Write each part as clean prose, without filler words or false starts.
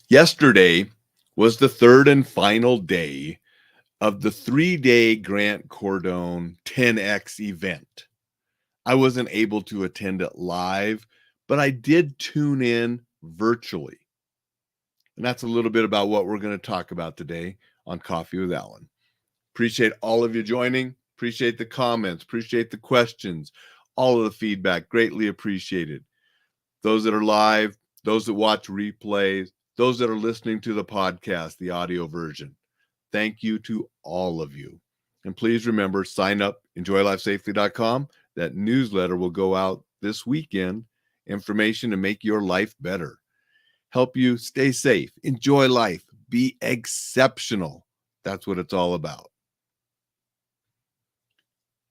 Yesterday was the third and final day of the 3-day Grant Cardone 10X event. I wasn't able to attend it live, but I did tune in virtually. And that's a little bit about what we're going to talk about today on Coffee with Alain. Appreciate all of you joining. Appreciate the comments. Appreciate the questions. All of the feedback. Greatly appreciated. Those that are live, those that watch replays, those that are listening to the podcast, the audio version. Thank you to all of you. And please remember, sign up, enjoylifesafely.com. That newsletter will go out this weekend. Information to make your life better. Help you stay safe, enjoy life, be exceptional. That's what it's all about.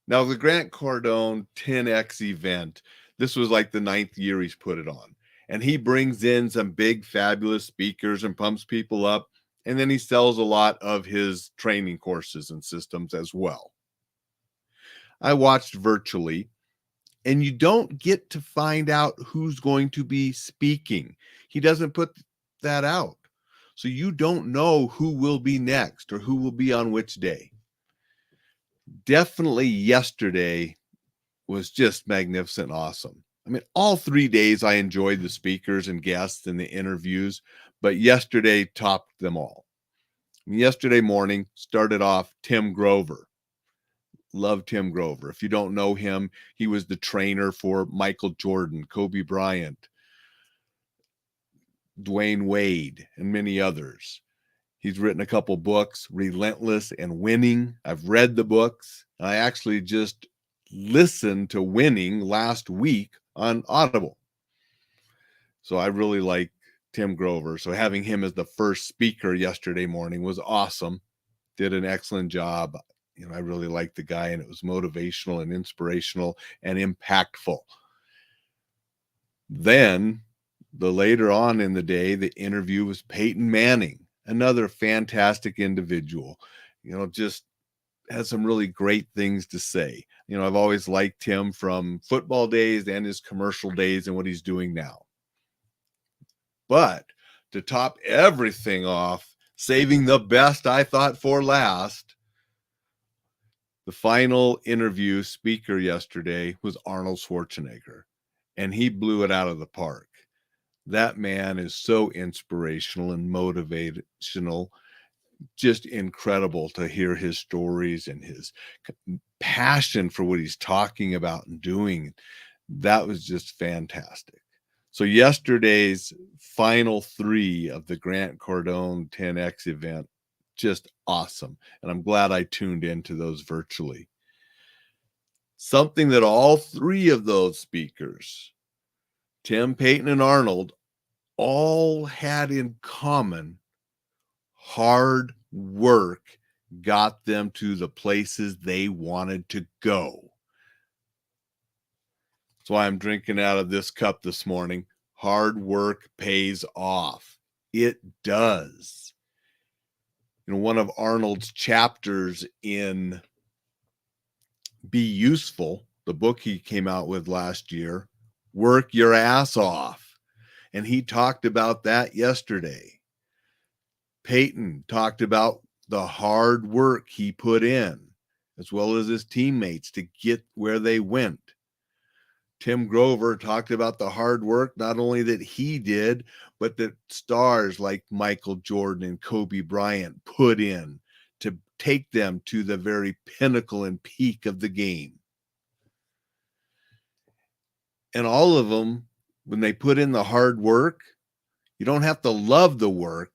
Now, the Grant Cardone 10X event, this was like the 9th year he's put it on. And he brings in some big, fabulous speakers and pumps people up. And then he sells a lot of his training courses and systems as well. I watched virtually, and you don't get to find out who's going to be speaking. He doesn't put that out. So you don't know who will be next or who will be on which day. Definitely yesterday was just magnificent, awesome. I mean, all 3 days I enjoyed the speakers and guests and the interviews, but yesterday topped them all. Yesterday morning started off Tim Grover. Love Tim Grover. If you don't know him, he was the trainer for Michael Jordan, Kobe Bryant, Dwayne Wade, and many others. He's written a couple books, Relentless and Winning. I've read the books. I actually just listened to Winning last week on Audible. So I really like Tim Grover. So having him as the first speaker yesterday morning was awesome. Did an excellent job. I really liked the guy, and it was motivational and inspirational and impactful. Then later on in the day, the interview was Peton Manning, another fantastic individual, just has some really great things to say. I've always liked him from football days and his commercial days and what he's doing now. But to top everything off, saving the best I thought for last, the final interview speaker yesterday was Arnold Schwarzenegger, and he blew it out of the park. That man is so inspirational and motivational, just incredible to hear his stories and his passion for what he's talking about and doing. That was just fantastic. So yesterday's final 3 of the Grant Cardone 10X event, just awesome. And I'm glad I tuned into those virtually. Something that all 3 of those speakers, Tim, Peton, and Arnold, all had in common: hard work got them to the places they wanted to go. That's why I'm drinking out of this cup this morning. Hard work pays off. It does. One of Arnold's chapters in Be Useful, the book he came out with last year, work your ass off. And he talked about that yesterday. Peton talked about the hard work he put in, as well as his teammates, to get where they went. Tim Grover talked about the hard work, not only that he did, but that stars like Michael Jordan and Kobe Bryant put in to take them to the very pinnacle and peak of the game. And all of them, when they put in the hard work, you don't have to love the work,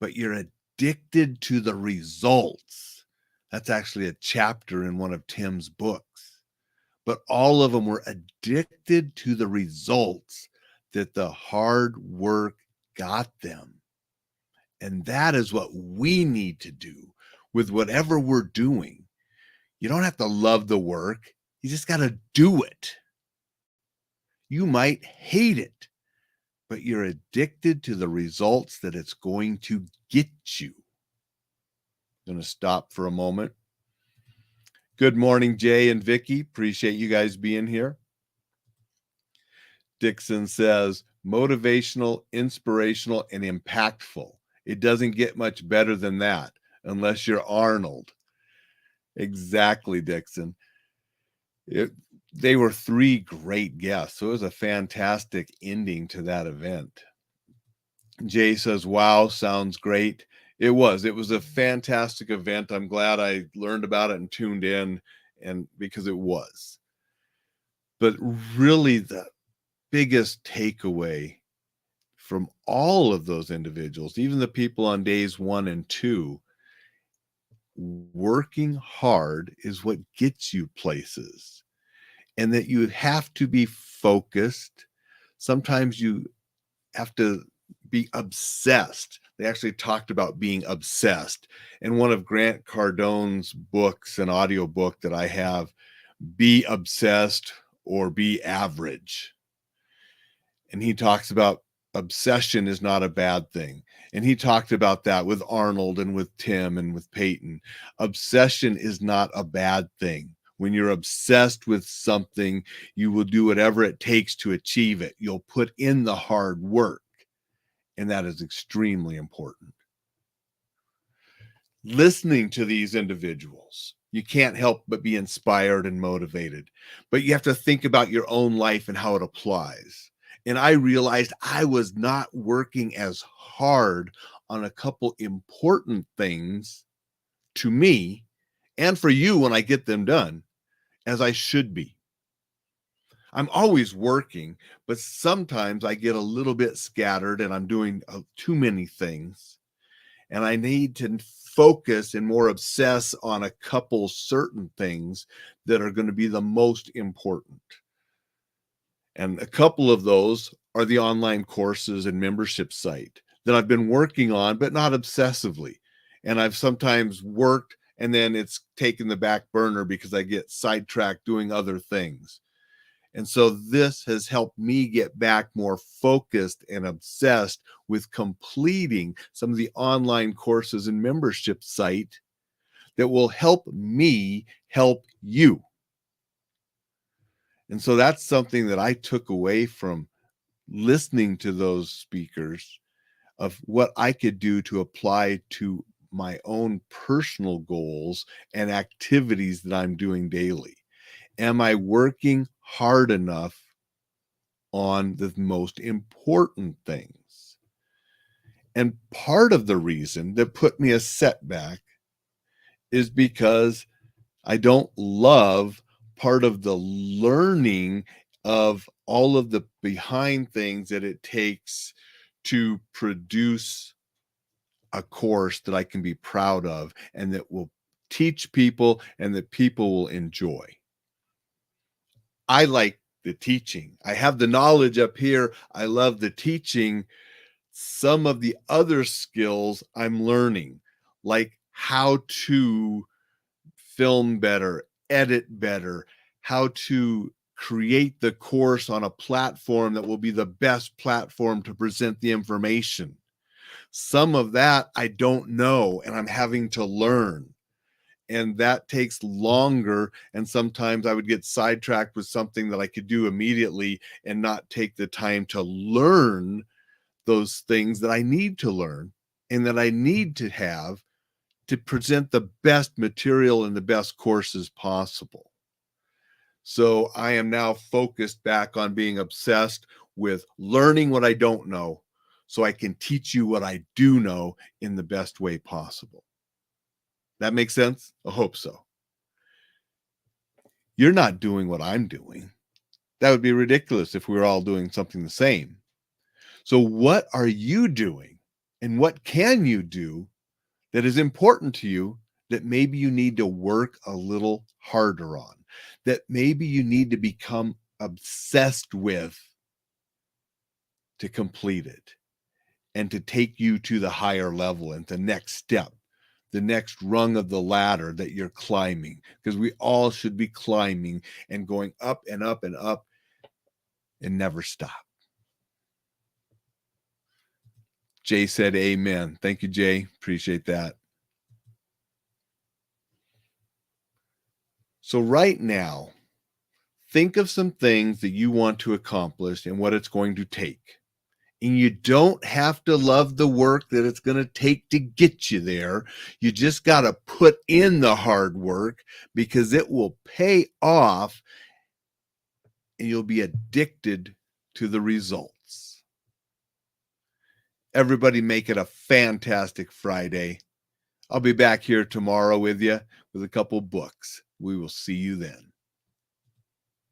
but you're addicted to the results. That's actually a chapter in one of Tim's books. But all of them were addicted to the results that the hard work got them. And that is what we need to do with whatever we're doing. You don't have to love the work. You just got to do it. You might hate it, but you're addicted to the results that it's going to get you. I'm going to stop for a moment. Good morning, Jay and Vicky. Appreciate you guys being here. Dixon says, Motivational, inspirational, and impactful. It doesn't get much better than that unless you're Arnold. Exactly, Dixon. It, they were three great guests. So it was a fantastic ending to that event. Jay says, wow, sounds great. It was a fantastic event. I'm glad I learned about it and tuned in, and because it was. But really the biggest takeaway from all of those individuals, even the people on days 1 and 2, working hard is what gets you places, and that you have to be focused. Sometimes you have to be obsessed. They actually talked about being obsessed. And one of Grant Cardone's books, an audio book that I have, Be Obsessed or Be Average. And he talks about obsession is not a bad thing. And he talked about that with Arnold and with Tim and with Peton. Obsession is not a bad thing. When you're obsessed with something, you will do whatever it takes to achieve it. You'll put in the hard work. And that is extremely important. Listening to these individuals, you can't help but be inspired and motivated. But you have to think about your own life and how it applies. And I realized I was not working as hard on a couple important things to me and for you when I get them done as I should be. I'm always working, but sometimes I get a little bit scattered and I'm doing too many things. And I need to focus and more obsess on a couple certain things that are going to be the most important. And a couple of those are the online courses and membership site that I've been working on, but not obsessively. And I've sometimes worked and then it's taken the back burner because I get sidetracked doing other things. And so this has helped me get back more focused and obsessed with completing some of the online courses and membership site that will help me help you. And so that's something that I took away from listening to those speakers, of what I could do to apply to my own personal goals and activities that I'm doing daily. Am I working hard enough on the most important things? And part of the reason that put me a setback is because I don't love part of the learning of all of the behind things that it takes to produce a course that I can be proud of and that will teach people and that people will enjoy. I like the teaching. I have the knowledge up here. I love the teaching. Some of the other skills I'm learning, like how to film better, edit better, how to create the course on a platform that will be the best platform to present the information. Some of that I don't know, and I'm having to learn. And that takes longer. And sometimes I would get sidetracked with something that I could do immediately and not take the time to learn those things that I need to learn and that I need to have to present the best material and the best courses possible. So I am now focused back on being obsessed with learning what I don't know so I can teach you what I do know in the best way possible. That makes sense? I hope so. You're not doing what I'm doing. That would be ridiculous if we were all doing something the same. So what are you doing? And what can you do that is important to you that maybe you need to work a little harder on, that maybe you need to become obsessed with to complete it and to take you to the higher level and the next step, the next rung of the ladder that you're climbing, because we all should be climbing and going up and up and up and never stop. Jay said amen. Thank you, Jay. Appreciate that. So right now, think of some things that you want to accomplish and what it's going to take. And you don't have to love the work that it's going to take to get you there. You just got to put in the hard work, because it will pay off and you'll be addicted to the results. Everybody make it a fantastic Friday. I'll be back here tomorrow with you with a couple books. We will see you then.